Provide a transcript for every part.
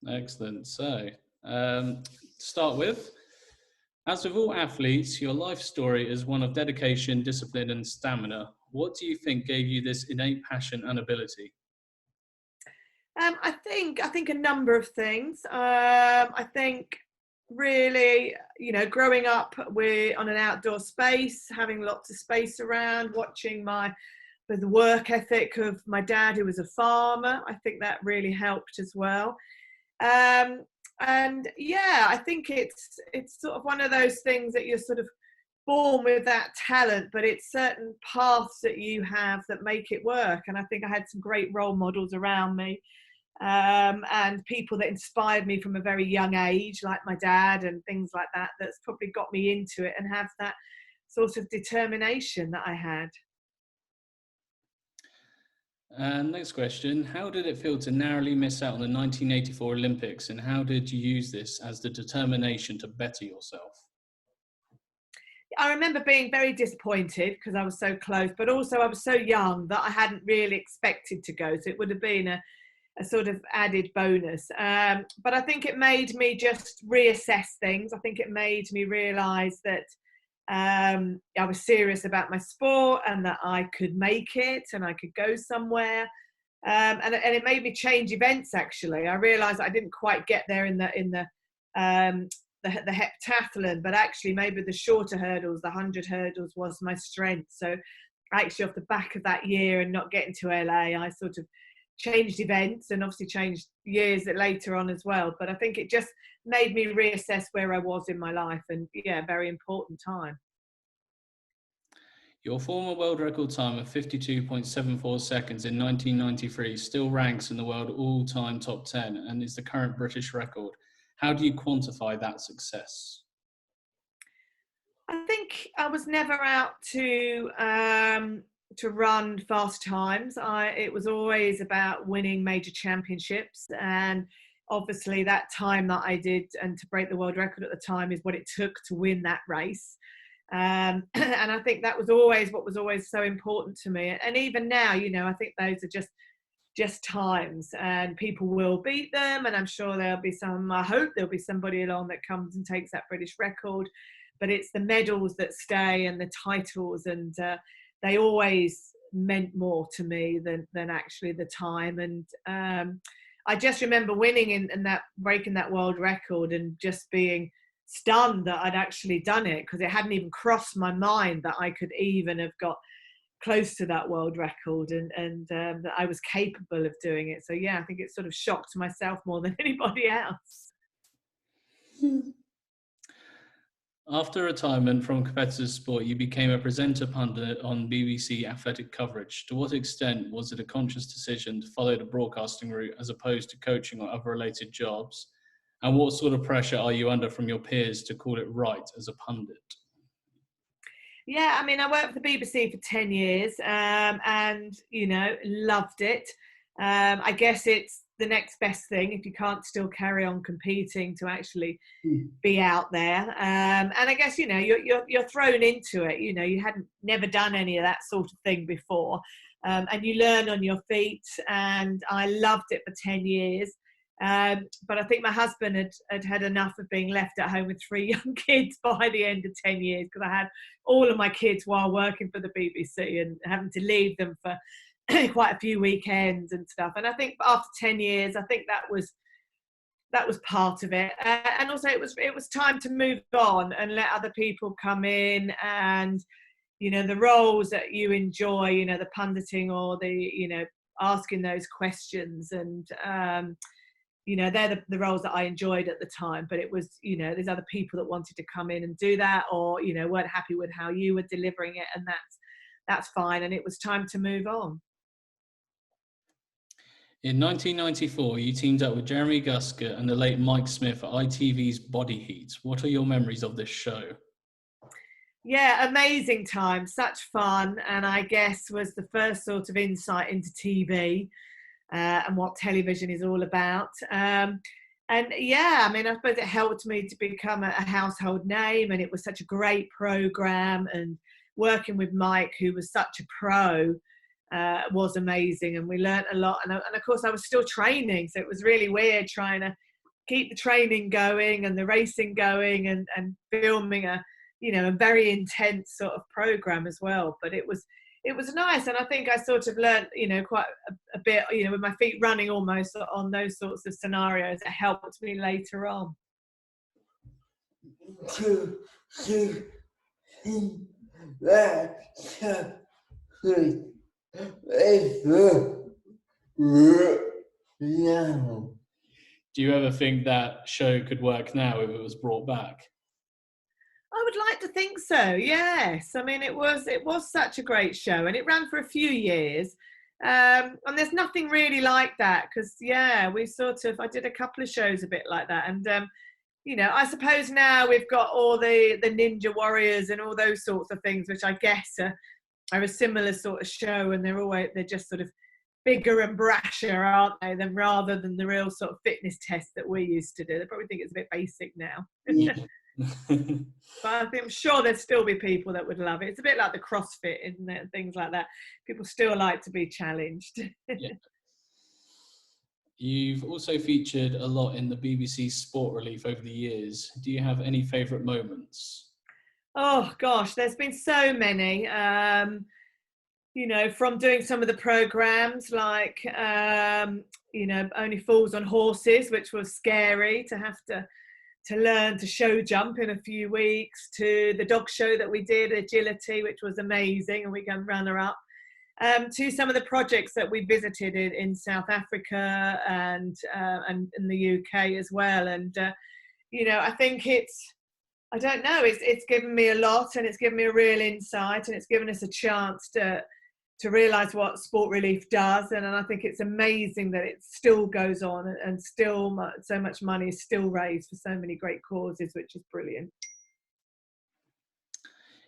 Excellent. So, to start with, as with all athletes, your life story is one of dedication, discipline, and stamina. What do you think gave you this innate passion and ability? I think a number of things. I think really, growing up on an outdoor space, having lots of space around, watching the work ethic of my dad, who was a farmer. I think that really helped as well. Um, and yeah, I think it's sort of one of those things that you're sort of born with that talent, but it's certain paths that you have that make it work. And I think I had some great role models around me, and people that inspired me from a very young age, like my dad and things like that, that's probably got me into it and have that sort of determination that I had. And next question, how did it feel to narrowly miss out on the 1984 Olympics, and how did you use this as the determination to better yourself? I remember being very disappointed because I was so close, but also I was so young that I hadn't really expected to go. So it would have been a sort of added bonus. But I think it made me just reassess things. I think it made me realise that I was serious about my sport and that I could make it and I could go somewhere. And it made me change events. Actually, I realised I didn't quite get there um, the heptathlon, but actually maybe the shorter hurdles, the 100 hurdles, was my strength. So actually, off the back of that year and not getting to LA, I sort of changed events and obviously changed years later on as well. But I think it just made me reassess where I was in my life, and yeah, very important time. Your former world record time of 52.74 seconds in 1993 still ranks in the world all-time top 10 and is the current British record. How do you quantify that success? I think I was never out to run fast times. It was always about winning major championships, and obviously that time that I did and to break the world record at the time is what it took to win that race. And I think that was always what was always so important to me. And even now, I think those are just times, and people will beat them, and I'm sure I hope there'll be somebody along that comes and takes that British record, but it's the medals that stay and the titles, and they always meant more to me than actually the time. And I just remember winning and that breaking that world record and just being stunned that I'd actually done it, because it hadn't even crossed my mind that I could even have got close to that world record, and that I was capable of doing it. So yeah, I think it sort of shocked myself more than anybody else. After retirement from competitive sport, you became a presenter pundit on BBC athletic coverage. To what extent was it a conscious decision to follow the broadcasting route as opposed to coaching or other related jobs? And what sort of pressure are you under from your peers to call it right as a pundit? Yeah, I mean, I worked for the BBC for 10 years, and, loved it. I guess it's the next best thing if you can't still carry on competing, to actually be out there. And I guess, you're thrown into it. You hadn't never done any of that sort of thing before. And you learn on your feet, and I loved it for 10 years. But I think my husband had enough of being left at home with 3 young kids by the end of 10 years, because I had all of my kids while working for the BBC and having to leave them for quite a few weekends and stuff. And I think after 10 years, I think that was part of it. And also it was time to move on and let other people come in, and the roles that you enjoy, the punditing or the asking those questions, and they're the roles that I enjoyed at the time. But it was, there's other people that wanted to come in and do that, or weren't happy with how you were delivering it, and that's fine. And it was time to move on. In 1994, you teamed up with Jeremy Guskett and the late Mike Smith at ITV's Body Heat. What are your memories of this show? Yeah, amazing time, such fun, and I guess was the first sort of insight into TV, and what television is all about. And yeah, I mean, I suppose it helped me to become a household name, and it was such a great program, and working with Mike, who was such a pro, was amazing, and we learnt a lot. And of course, I was still training, so it was really weird trying to keep the training going and the racing going, and filming a, a very intense sort of program as well. But it was nice, and I think I sort of learned, quite a bit, with my feet running almost on those sorts of scenarios. It helped me later on. Do you ever think that show could work now if it was brought back? I would like to think so. Yes, I mean it was such a great show, and it ran for a few years. And there's nothing really like that, because I did a couple of shows a bit like that, and I suppose now we've got all the Ninja Warriors and all those sorts of things, which I guess are a similar sort of show, and they're just sort of bigger and brasher, aren't they, than rather than the real sort of fitness test that we used to do. They probably think it's a bit basic now. Yeah. But I'm sure there'd still be people that would love it. It's a bit like the CrossFit, isn't it? Things like that. People still like to be challenged. Yeah. You've also featured a lot in the BBC Sport Relief over the years. Do you have any favourite moments? Oh gosh, there's been so many. From doing some of the programs like Only Fools on Horses, which was scary to have to learn to show jump in a few weeks, to the dog show that we did, agility, which was amazing, and we got runner up, to some of the projects that we visited in South Africa and in the UK as well. And I think I don't know, it's given me a lot, and it's given me a real insight, and it's given us a chance to realise what Sport Relief does. And I think it's amazing that it still goes on, and still so much money is still raised for so many great causes, which is brilliant.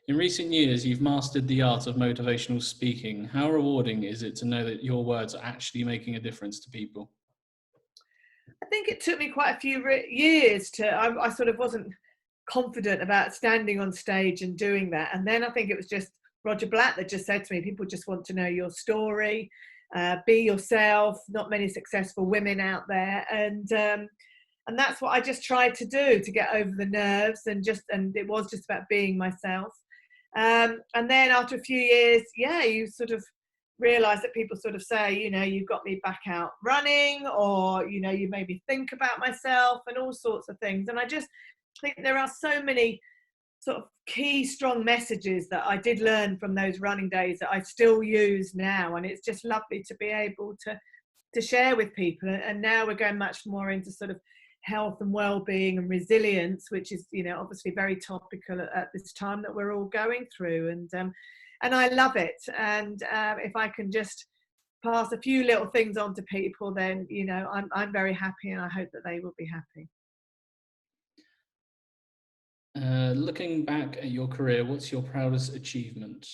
In recent years, you've mastered the art of motivational speaking. How rewarding is it to know that your words are actually making a difference to people? I think it took me quite a few years I sort of wasn't confident about standing on stage and doing that. And then I think it was just Roger Black that just said to me, people just want to know your story, be yourself, not many successful women out there. And that's what I just tried to do, to get over the nerves, and it was just about being myself. And then after a few years, you sort of realize that people sort of say, you've got me back out running, or, you made me think about myself, and all sorts of things. And I just think there are so many sort of key strong messages that I did learn from those running days that I still use now, and it's just lovely to be able to share with people. And now we're going much more into sort of health and well-being and resilience, which is obviously very topical at this time that we're all going through, and I love it. And if I can just pass a few little things on to people, then I'm very happy, and I hope that they will be happy. Looking back at your career, what's your proudest achievement?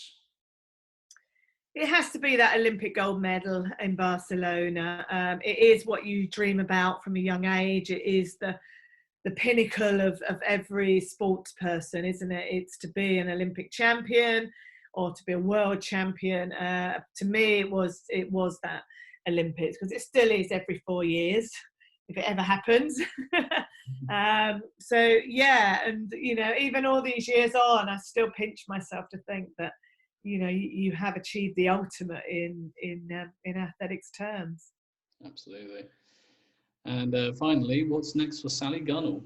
It has to be that Olympic gold medal in Barcelona. It is what you dream about from a young age. It is the pinnacle of every sports person, isn't it? It's to be an Olympic champion, or to be a world champion. To me, it was that Olympics, because it still is every 4 years, if it ever happens. So yeah, and even all these years on, I still pinch myself to think that you have achieved the ultimate in athletics terms. Absolutely. And finally, what's next for Sally Gunnell?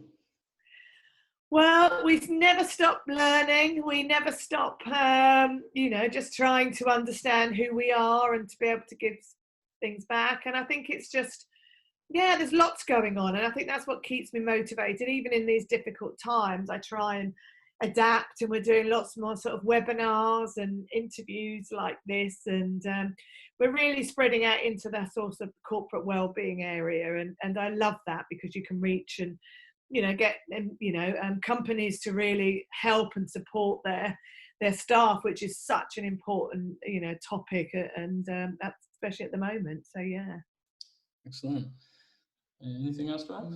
Well, we never stop learning. We never stop, just trying to understand who we are, and to be able to give things back. And I think it's just, there's lots going on. And I think that's what keeps me motivated. Even in these difficult times, I try and adapt, and we're doing lots more sort of webinars and interviews like this. And we're really spreading out into that sort of corporate well-being area. And I love that, because you can reach and, get, companies to really help and support their staff, which is such an important, topic. And that's especially at the moment. So, yeah. Excellent. Anything else to add?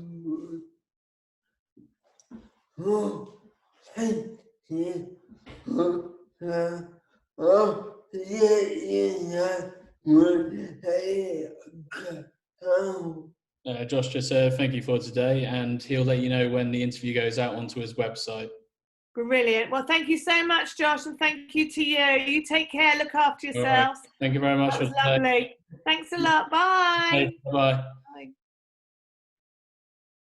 Josh just said thank you for today, and he'll let you know when the interview goes out onto his website. Brilliant. Well, thank you so much, Josh, and thank you to you. You take care. Look after All right. yourselves. Thank you very much That for was today. lovely. Thanks a lot. Bye. Bye.